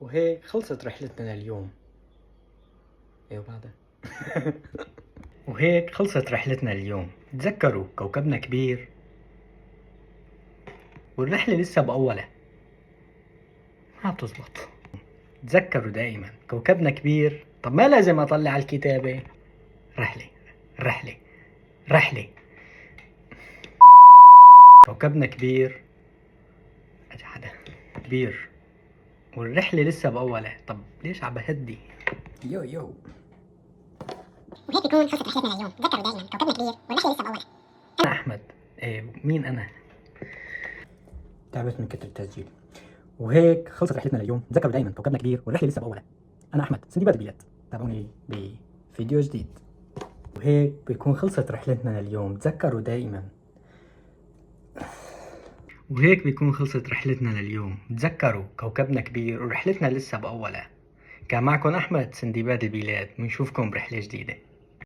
وهيك خلصت رحلتنا لليوم. ايوه بعدها. وهيك خلصت رحلتنا اليوم. تذكروا كوكبنا كبير والرحلة لسه بأولها. ما بتزبط. تذكروا دائما كوكبنا كبير. طب ما لازم أطلع على الكتابة. رحلة رحلة رحلة. كوكبنا كبير. أجي حدا كبير والرحلة لسه بأولها. طب ليش عبهدي؟ يو وهيك بيكون خلصت رحلتنا لليوم. تذكروا دائما كوكبنا كبير والرحلة لسه بأولها. أنا أحمد. إيه مين أنا؟ تعبت من كتر التسجيل. وهيك خلصت رحلتنا لليوم. تذكروا دائما كوكبنا كبير والرحلة لسه بأولها. أنا أحمد سندباد البلاد. تابعوني بفيديو جديد. وهيك بيكون خلصت رحلتنا لليوم. تذكروا دائما. وهيك بيكون خلصت رحلتنا لليوم. تذكروا كوكبنا كبير ورحلتنا لسه بأولها. كان معكم أحمد سندباد البلاد. بنشوفكم برحلة جديدة.